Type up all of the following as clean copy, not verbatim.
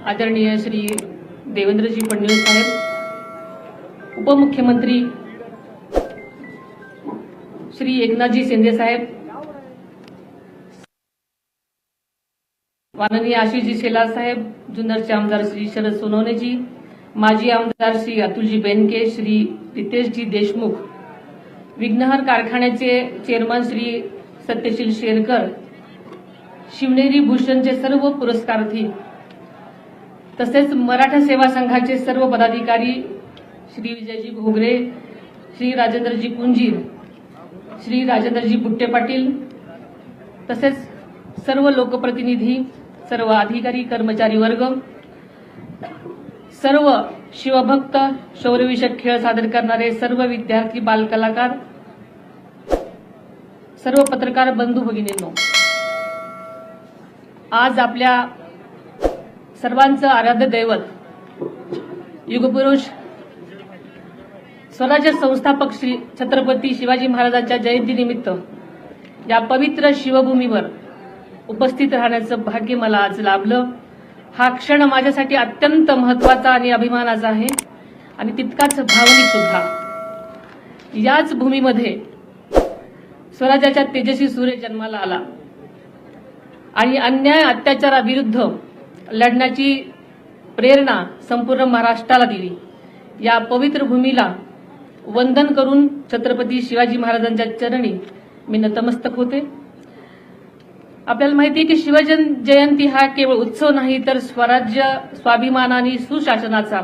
आदरणीय श्री देवेंद्रजी फडणवीस साहेब, उपमुख्यमंत्री श्री एकनाथजी शिंदे साहेब, माननीय आशिषजी शेलार साहेब, जुन्नरचे आमदार श्री शरद सोनवणेजी, माजी आमदार श्री अतुलजी बेनके, श्री रितेशजी देशमुख, विघ्नहर कारखान्याचे चेअरमन श्री सत्यशील शेरकर, शिवनेरी भूषणचे सर्व पुरस्कारार्थी, तसेच मराठा सेवा संघाचे सर्व पदाधिकारी श्री विजयजी घोगरे, श्री राजेंद्रजी पुंजीर, श्री राजेंद्रजी बुट्टे पाटील, तसेच सर्व लोकप्रतिनिधी, सर्व अधिकारी कर्मचारी वर्ग, सर्व शिवभक्त, शौर्यविषयक खेळ सादर करणारे सर्व विद्यार्थी, बालकलाकार, सर्व पत्रकार बंधू भगिनींनो, आज आपल्या सर्वांचं आराध्य दैवत युगपुरुष स्वराज्य संस्थापक श्री छत्रपती शिवाजी महाराजांच्या जयंतीनिमित्त या पवित्र शिवभूमीवर उपस्थित राहण्याचं भाग्य मला आज लाभलं. हा क्षण माझ्यासाठी अत्यंत महत्वाचा आणि अभिमानाचा आहे आणि तितकाच भावनिक सुद्धा. याच भूमीमध्ये स्वराज्याच्या तेजस्वी सूर्य जन्माला आला आणि अन्याय अत्याचाराविरुद्ध लढण्याची प्रेरणा संपूर्ण महाराष्ट्राला दिली. या पवित्र भूमीला वंदन करून छत्रपती शिवाजी महाराजांच्या चरणी मी नतमस्तक होते. आपल्याला माहिती आहे की शिवजयंती हा केवळ उत्सव नाही, तर स्वराज्य, स्वाभिमान आणि सुशासनाचा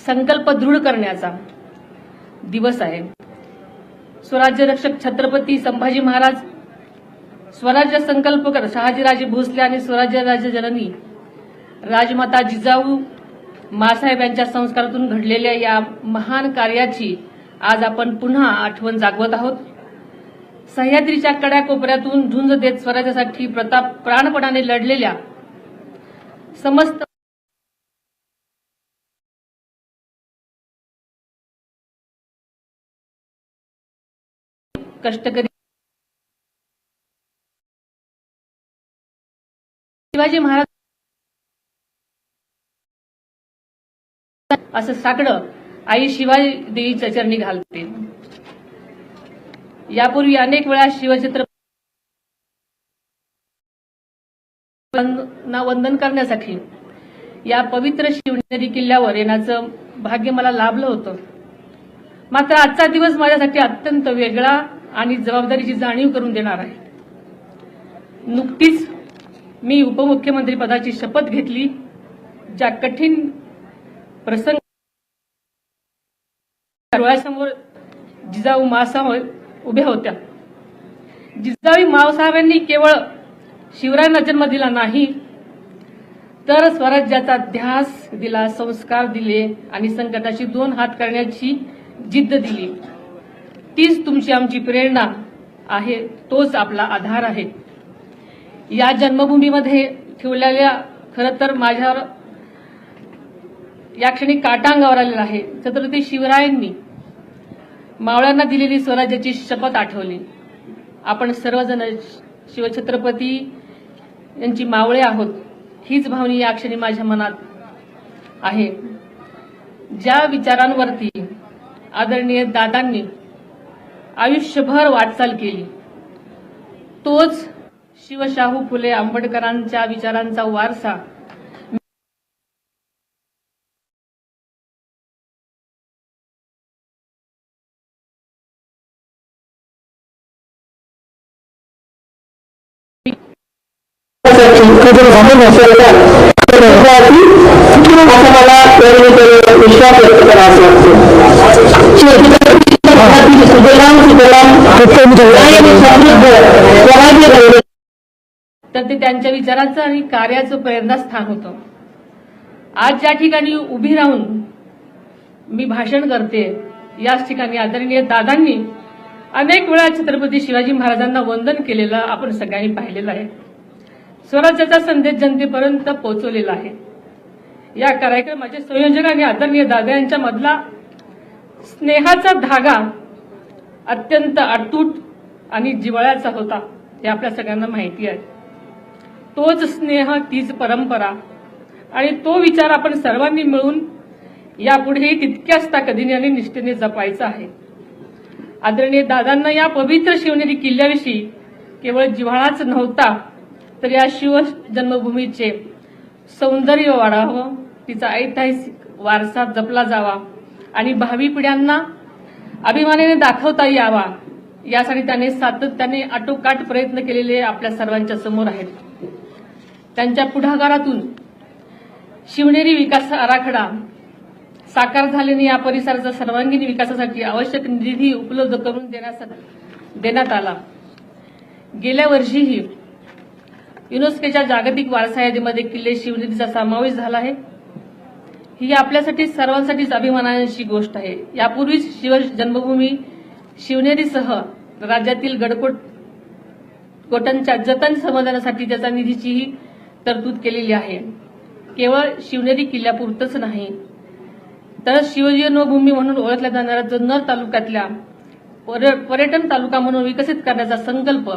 संकल्प दृढ करण्याचा दिवस आहे. स्वराज्य रक्षक छत्रपती संभाजी महाराज, स्वराज्य संकल्पकर शहाजीराजे भोसले आणि स्वराज्य राज्य जननी राजमाता जिजाऊ मासाहेब यांच्या संस्कारातून घडलेल्या या महान कार्याची आज आपण पुन्हा आठवण जागवत आहोत. सह्याद्रीच्या कड्याकोपऱ्यातून झुंज देत स्वराज्यासाठी प्राणपणाने लढलेल्या समस्त कष्टकरी शिवाजी महाराज असं साकडं आई शिवाजी देवीच्या चरणी घालते. यापूर्वी अनेक वेळा शिवछत्रपतींना वंदन करण्यासाठी या पवित्र शिवनेरी किल्ल्यावर येण्याचं भाग्य मला लाभलं होतं. मात्र आजचा दिवस माझ्यासाठी अत्यंत वेगळा आणि जबाबदारीची जाणीव करून देणार आहे. नुकतीच मी उपमुख्यमंत्री पदाची शपथ घेतली. ज्या कठीण प्रसंग डोळ्यासमोर जिजाऊ मासाहेब उभ्या होत्या. जिजाऊ मासाहेबांनी केवळ शिवरायांना जन्म दिला नाही, तर स्वराज्याचा ध्यास दिला, संस्कार दिले आणि संकटाशी दोन हात करण्याची जिद्द दिली. तीच तुमची आमची प्रेरणा आहे, तोच आपला आधार आहे. या जन्मभूमीमध्ये ठेवलेल्या खरं तर माझ्यावर या क्षणी काटा अंगावर आलेला आहे. छत्रपती शिवरायांनी मावळ्यांना दिलेली स्वराज्याची शपथ आठवली. आपण सर्वजण शिवछत्रपती यांची मावळे आहोत, हीच भावना या क्षणी माझ्या मनात आहे. ज्या विचारांवरती आदरणीय दादांनी आयुष्यभर वाटचाल केली, तोच शिवशाहू फुले आंबेडकरांच्या विचारांचा वारसा विश्वास व्यक्त करावा तर ते त्यांच्या विचाराचं आणि कार्याचं प्रेरणास्थान होतं. आज ज्या ठिकाणी उभी राहून मी भाषण करते, याच ठिकाणी आदरणीय दादांनी अनेक वेळा छत्रपती शिवाजी महाराजांना वंदन केलेलं आपण सगळ्यांनी पाहिलेलं आहे. स्वराज्याचा संदेश जनतेपर्यंत पोहोचवलेला आहे. या कार्यक्रमाचे संयोजक आणि आदरणीय दादा यांच्या मधला स्नेहाचा धागा अत्यंत अतूट आणि जिव्हाळ्याचा होता, हे आपल्या सगळ्यांना माहिती आहे. तोच स्नेह, तीच परंपरा आणि तो विचार आपण सर्वांनी मिळून यापुढेही तितक्याच ताकदीने आणि निष्ठेने जपायचा आहे. आदरणीय दादांना या पवित्र शिवनेरी किल्ल्याविषयी केवळ जिव्हाळाच नव्हता, तर या शिव जन्मभूमीचे सौंदर्य वाढावं, तिचा ऐतिहासिक वारसा जपला जावा आणि भावी पिढ्यांना अभिमानाने दाखवता यावा, यासाठी त्याने सातत्याने आटोकाट प्रयत्न केलेले आपल्या सर्वांच्या समोर आहेत. त्यांच्या पुढाकारातून शिवनेरी विकास आराखडा साकार झाल्याने या परिसराच्या सर्वांगीण विकासासाठी आवश्यक निधी उपलब्ध करून देण्यात आला. गेल्या वर्षीही युनेस्कोच्या जागतिक वारसा यादीमध्ये किल्ले शिवनेरीचा समावेश झाला आहे. ही आपल्यासाठी सर्वांसाठीच अभिमानाची गोष्ट आहे. यापूर्वीच शिव जन्मभूमी शिवनेरीसह राज्यातील गडकोटांच्या जतन संवर्धनासाठी त्याचा निधीचीही तरतूद केलेली आहे. केवळ शिवनेरी किल्ल्यापुरतंच नाही, तर शिवजन्मभूमी म्हणून ओळखल्या जाणाऱ्या जुन्नर तालुक्यातल्या पर्यटन तालुका म्हणून विकसित करण्याचा संकल्प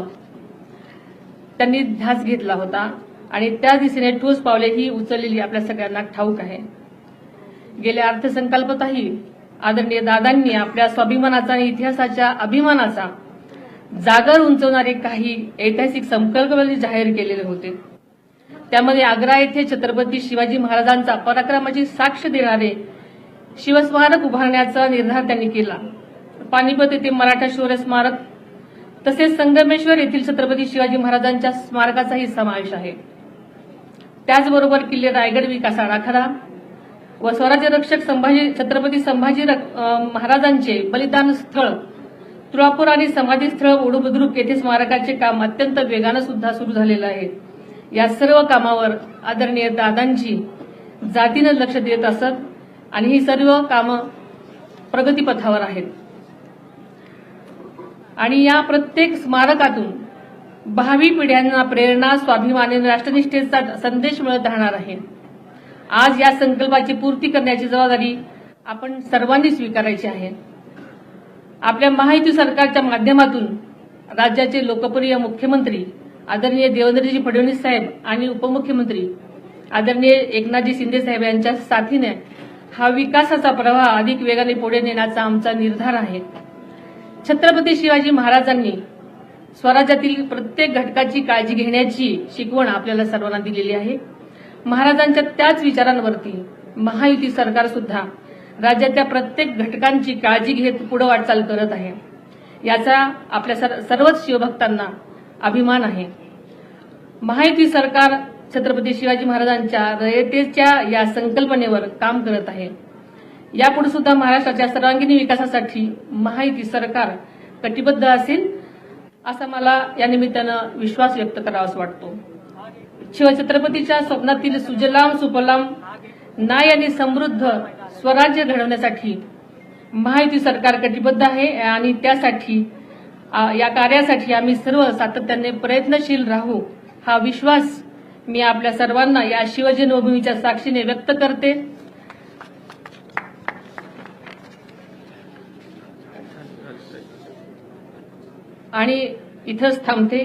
त्यांनी ध्यास घेतला होता आणि त्या दिशेने ठोस पावलेही उचललेली आपल्या सगळ्यांना ठाऊक आहे. गेल्या अर्थसंकल्पातही आदरणीय दादांनी आपल्या स्वाभिमानाचा आणि इतिहासाच्या अभिमानाचा जागर उंचवणारे काही ऐतिहासिक संकल्प जाहीर केलेले होते. त्यामध्ये आग्रा येथे छत्रपती शिवाजी महाराजांचा पराक्रमाची साक्ष देणारे शिवस्मारक उभारण्याचा निर्धार त्यांनी केला. पानिपत येथे मराठा शौर्य स्मारक तसेच संगमेश्वर येथील छत्रपती शिवाजी महाराजांच्या स्मारकाचाही समावेश आहे. त्याचबरोबर किल्ले रायगड विकास आराखडा व स्वराज्य रक्षक छत्रपती संभाजी महाराजांचे बलिदान स्थळ तुळापूर आणि समाधी स्थळ ओढूबुद्रुक येथे स्मारकाचे काम अत्यंत वेगानं सुद्धा सुरू झालेलं आहे. या सर्व कामावर आदरणीय दादांची जातीनं लक्ष देत असत आणि ही सर्व कामं प्रगतीपथावर आहेत. आणि या प्रत्येक स्मारकातून भावी पिढ्यांना प्रेरणा, स्वाभिमान आणि राष्ट्रनिष्ठेचा संदेश मिळत राहणार आहे. आज या संकल्पाची पूर्ती करण्याची जबाबदारी आपण सर्वांनी स्वीकारायची आहे. आपल्या महायुती सरकारच्या माध्यमातून राज्याचे लोकप्रिय मुख्यमंत्री आदरणीय देवेंद्रजी फडणवीस साहेब आणि उपमुख्यमंत्री आदरणीय एकनाथजी शिंदे साहेब यांच्या साथीने हा विकासाचा प्रवाह अधिक वेगाने पुढे नेण्याचा आमचा निर्धार आहे. छत्रपती शिवाजी महाराजांनी स्वराज्यातील प्रत्येक घटकाची काळजी घेण्याची शिकवण आपल्याला सर्वांना दिलेली आहे. महाराजांच्या त्याच विचारांवरती महायुती सरकार सुद्धा राज्यातल्या प्रत्येक घटकांची काळजी घेत पुढे वाटचाल करत आहे. याचा आपल्या सर्वच शिवभक्तांना अभिमान आहे. महायुती सरकार छत्रपती शिवाजी महाराजांच्या रयतेच्या या संकल्पनेवर काम करत आहे. यापुढे सुद्धा महाराष्ट्राच्या सर्वांगीण विकासासाठी महायुती सरकार कटिबद्ध असेल असा मला या निमित्तानं विश्वास व्यक्त करावासा वाटतो. शिवछत्रपतीच्या स्वप्नातील सुजलाम सुफलाम न्याय आणि समृद्ध स्वराज्य घडवण्यासाठी महायुती सरकार कटिबद्ध आहे आणि त्यासाठी या कार्यासाठी आम्ही सर्व सातत्याने प्रयत्नशील राहू हा विश्वास मी आपल्या सर्वांना या शिवजन्मभूमीच्या साक्षीने व्यक्त करते. आणि इथंच थांबते.